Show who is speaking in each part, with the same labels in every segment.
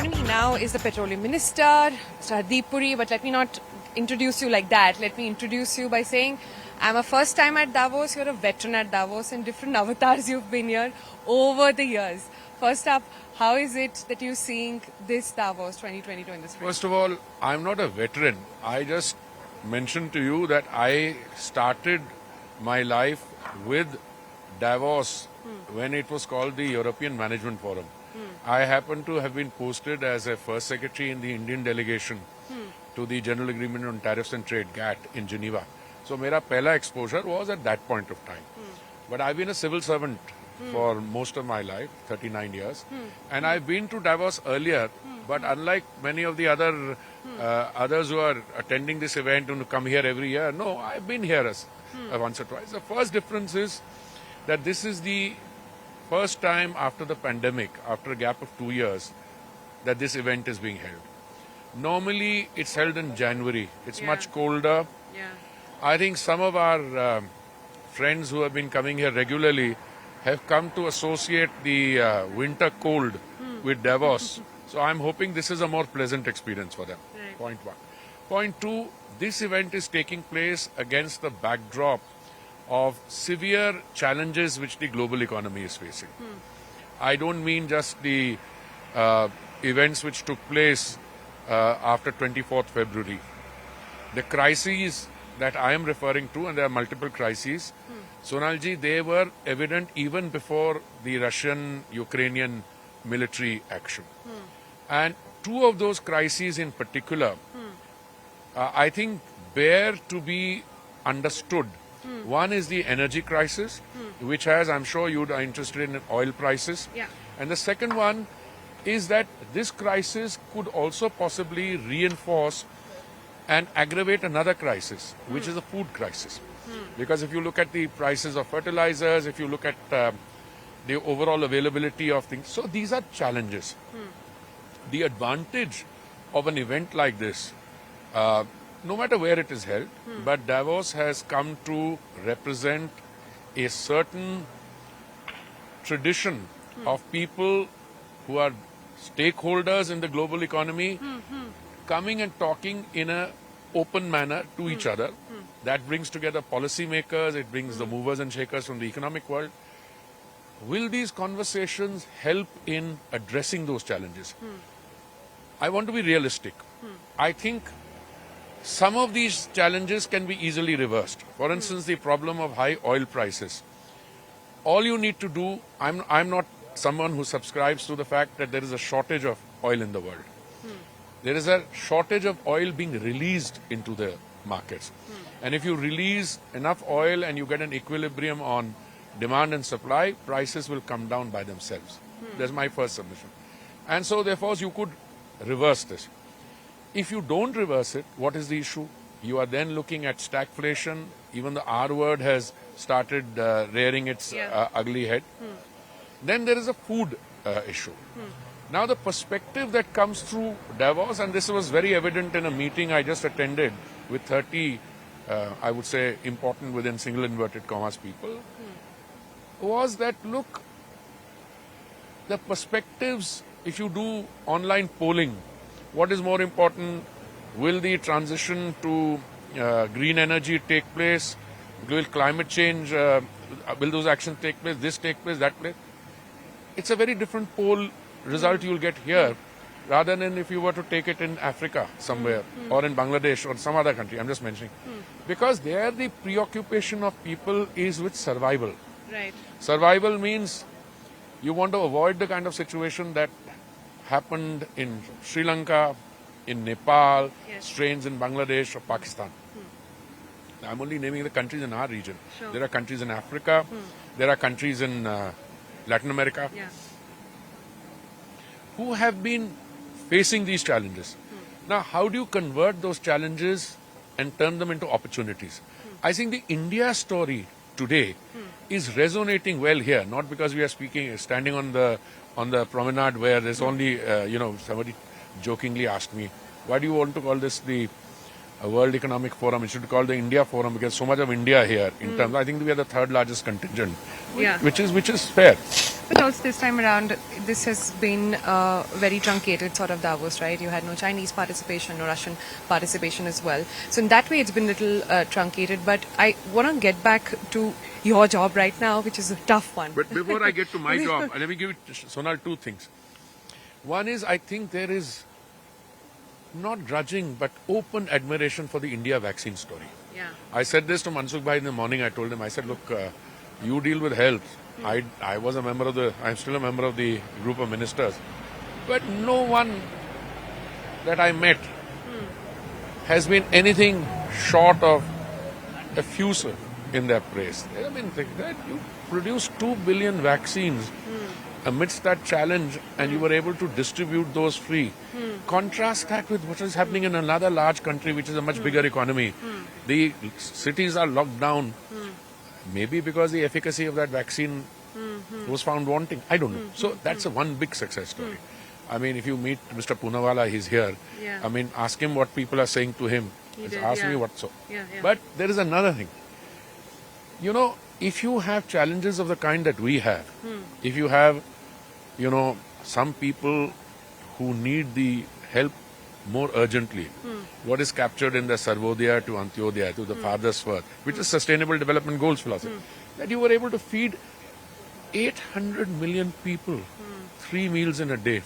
Speaker 1: joining me now is the Petroleum Minister, Mr. Hardeep Puri, but let me not introduce you like that. Let me introduce you by saying I'm a first time at Davos, you're a veteran at Davos, and different avatars you've been here over the years. First up, how is it that you're seeing this Davos 2022 in this spring?
Speaker 2: First of all, I'm not a veteran. I just mentioned to you that I started my life with Davos when it was called the European Management Forum. I happen to have been posted as a first secretary in the Indian delegation to the General Agreement on Tariffs and Trade, GATT, in Geneva. So my pehla exposure was at that point of time. But I've been a civil servant for most of my life, 39 years. And I've been to Davos earlier, but unlike many of the others who are attending this event and who come here every year, no, I've been here once or twice. The first difference is that this is the first time after the pandemic, after a gap of 2 years, that this event is being held. Normally, it's held in January. It's much colder. I think some of our friends who have been coming here regularly have come to associate the winter cold with Davos. So I'm hoping this is a more pleasant experience for them.
Speaker 1: Right.
Speaker 2: Point one. Point two, this event is taking place against the backdrop of severe challenges which the global economy is facing. I don't mean just the events which took place after 24th February. The crises that I am referring to, and there are multiple crises, Sonalji, they were evident even before the Russian-Ukrainian military action. And two of those crises in particular, I think, bear to be understood. One is the energy crisis, which has, I'm sure you are interested in oil prices. And the second one is that this crisis could also possibly reinforce and aggravate another crisis, which is a food crisis. Because if you look at the prices of fertilizers, if you look at the overall availability of things, so these are challenges. The advantage of an event like this, no matter where it is held, but Davos has come to represent a certain tradition of people who are stakeholders in the global economy coming and talking in an open manner to each other. That brings together policymakers, it brings the movers and shakers from the economic world. Will these conversations help in addressing those challenges? I want to be realistic. I think some of these challenges can be easily reversed. For instance, the problem of high oil prices. All you need to do, I'm not someone who subscribes to the fact that there is a shortage of oil in the world. There is a shortage of oil being released into the markets. And if you release enough oil and you get an equilibrium on demand and supply, prices will come down by themselves. That's my first submission. And so therefore you could reverse this. If you don't reverse it, what is the issue? You are then looking at stagflation. Even the R word has started rearing its ugly head. Then there is a food issue. Now the perspective that comes through Davos, and this was very evident in a meeting I just attended with 30, I would say, important within single inverted commas people, was that, look, the perspectives, if you do online polling, what is more important? Will the transition to green energy take place? Will climate change, will those actions take place? This take place, that place? It's a very different poll result you'll get here rather than if you were to take it in Africa somewhere or in Bangladesh or some other country, I'm just mentioning. Because there the preoccupation of people is with survival.
Speaker 1: Right.
Speaker 2: Survival means you want to avoid the kind of situation that happened in Sri Lanka, in Nepal, strains in Bangladesh or Pakistan. I'm only naming the countries in our region.
Speaker 1: Sure.
Speaker 2: There are countries in Africa, there are countries in Latin America who have been facing these challenges. Now, how do you convert those challenges and turn them into opportunities? I think the India story today is resonating well here, not because we are standing on the promenade where there's only, somebody jokingly asked me, why do you want to call this the World Economic Forum? It should be called the India Forum because so much of India here in terms, I think we are the third largest contingent, which is fair.
Speaker 1: But also this time around, this has been a very truncated sort of Davos, right? You had no Chinese participation, no Russian participation as well. So in that way, it's been a little truncated. But I want to get back to your job right now, which is a tough one.
Speaker 2: But before I get to my job, let me give it, Sonal, two things. One is, I think there is not grudging, but open admiration for the India vaccine story.
Speaker 1: Yeah.
Speaker 2: I said this to Mansukh Bhai in the morning. I told him, I said, look, you deal with health. I was a member of I'm still a member of the group of ministers. But no one that I met has been anything short of effusive in their praise. I mean, that you produced 2 billion vaccines amidst that challenge and you were able to distribute those free. Contrast that with what is happening in another large country which is a much bigger economy. The cities are locked down. Maybe because the efficacy of that vaccine was found wanting. I don't know. So that's a one big success story. I mean, if you meet Mr. Poonawala, he's here.
Speaker 1: Yeah.
Speaker 2: I mean, ask him what people are saying to him. Ask me what so.
Speaker 1: Yeah.
Speaker 2: But there is another thing. You know, if you have challenges of the kind that we have, if you have, some people who need the help more urgently, what is captured in the Sarvodaya to Antyodaya, to the farthest worth, which is Sustainable Development Goals philosophy, that you were able to feed 800 million people 3 meals in a day.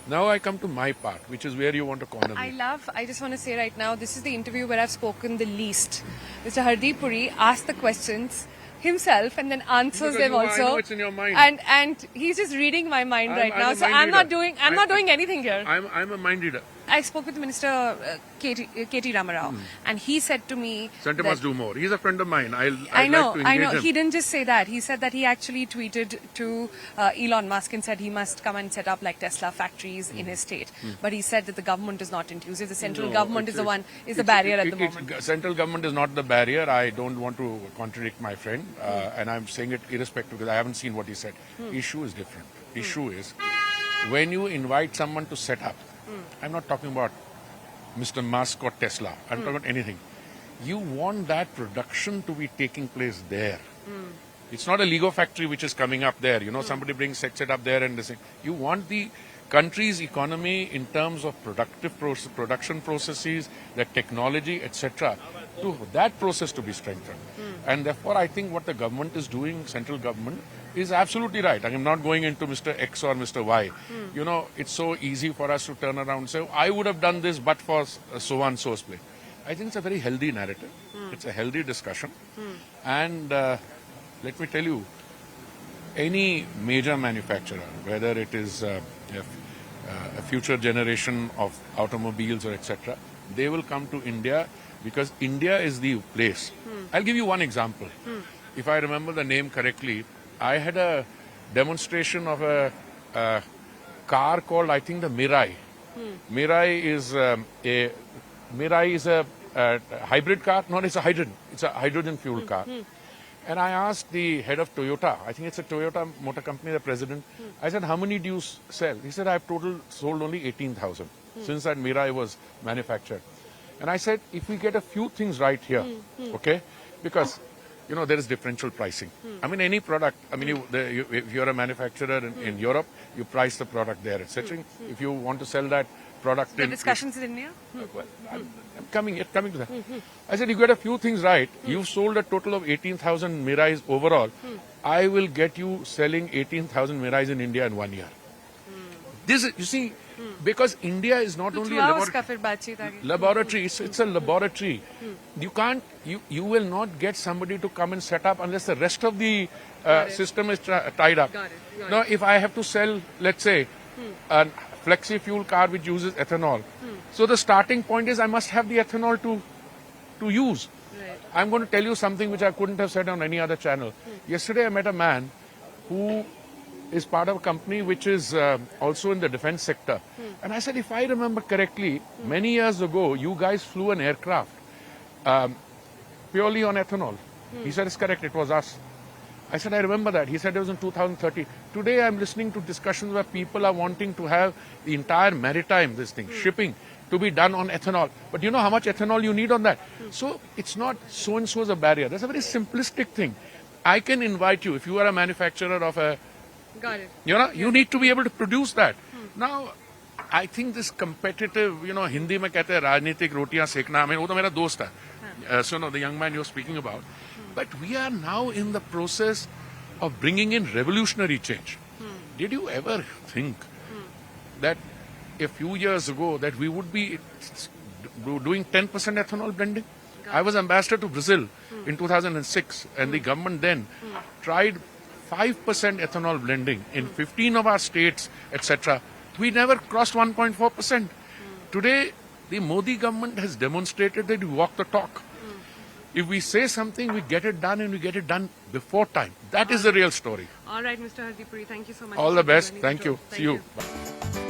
Speaker 2: Now I come to my part, which is where you want to corner me.
Speaker 1: I just want to say right now, this is the interview where I've spoken the least. Mr. Hardeep Puri asks the questions himself and then answers them also.
Speaker 2: I know it's in your mind.
Speaker 1: And he's just reading my mind
Speaker 2: I'm
Speaker 1: now.
Speaker 2: a
Speaker 1: So
Speaker 2: mind
Speaker 1: I'm not
Speaker 2: reader.
Speaker 1: doing anything here.
Speaker 2: I'm a mind reader.
Speaker 1: I spoke with Minister K.T. Ramarao, and he said to me,
Speaker 2: Santa must do more. He's a friend of mine.
Speaker 1: I
Speaker 2: like to engage him.
Speaker 1: He didn't just say that. He said that he actually tweeted to Elon Musk and said he must come and set up like Tesla factories in his state. But he said that the government is not inclusive. The central government is the barrier at the moment.
Speaker 2: Central government is not the barrier. I don't want to contradict my friend, and I'm saying it irrespective because I haven't seen what he said. Issue is different. Issue is when you invite someone to set up. I'm not talking about Mr. Musk or Tesla. I'm talking about anything. You want that production to be taking place there. It's not a Lego factory which is coming up there. Somebody brings sets it up there and this thing. You want the country's economy in terms of production processes, the technology, etc. That process to be strengthened. And therefore, I think what the government is doing, central government, is absolutely right. I am not going into Mr. X or Mr. Y. It's so easy for us to turn around and say, I would have done this but for so and so's play. I think it's a very healthy narrative. It's a healthy discussion. And let me tell you, any major manufacturer, whether it is a future generation of automobiles or etc., they will come to India because India is the place. I'll give you one example. If I remember the name correctly, I had a demonstration of a car called, I think, the Mirai. Mirai is a hybrid car. No, it's a hydrogen. It's a hydrogen fuel car. And I asked the head of Toyota, I think it's a Toyota Motor Company, the president, I said, how many do you sell? He said, I've sold only 18,000 since that Mirai was manufactured. And I said, if we get a few things right here, okay, because there is differential pricing. I mean, any product, if you're a manufacturer in Europe, you price the product there, etc. If you want to sell that product
Speaker 1: The discussions in India?
Speaker 2: Well, I'm coming to that. I said, you get a few things right. You've sold a total of 18,000 Mirais overall. I will get you selling 18,000 Mirais in India in 1 year. This is, you see, because India is not only a laboratory, it's a laboratory. You will not get somebody to come and set up unless the rest of the system is tied up. Now, if I have to sell, let's say, a flexi fuel car which uses ethanol, so the starting point is I must have the ethanol to use.
Speaker 1: Right.
Speaker 2: I'm going to tell you something which I couldn't have said on any other channel. Yesterday I met a man who is part of a company which is also in the defense sector. And I said, if I remember correctly, many years ago, you guys flew an aircraft purely on ethanol. He said, it's correct, it was us. I said, I remember that. He said it was in 2030. Today I'm listening to discussions where people are wanting to have the entire maritime, shipping, to be done on ethanol. But you know how much ethanol you need on that? So it's not so-and-so is a barrier. That's a very simplistic thing. I can invite you, if you are a manufacturer of a
Speaker 1: Got it.
Speaker 2: You know, you need to be able to produce that. Now, I think this competitive, you know, Hindi में कहते हैं राजनीतिक रोटियां सेकना, I mean, वो तो मेरा दोस्त है. So, no, the young man you're speaking about. But we are now in the process of bringing in revolutionary change. Did you ever think that a few years ago that we would be doing 10% ethanol blending? I was ambassador to Brazil in 2006, and the government then tried 5% ethanol blending in 15 of our states, etc. We never crossed 1.4%. Today, the Modi government has demonstrated that we walk the talk. If we say something, we get it done, and we get it done before time. That is the real story.
Speaker 1: All right, Mr. Hardeep Puri, thank you so much.
Speaker 2: All the best.
Speaker 1: for joining
Speaker 2: Thank
Speaker 1: the
Speaker 2: you.
Speaker 1: show.
Speaker 2: See you.
Speaker 1: Bye.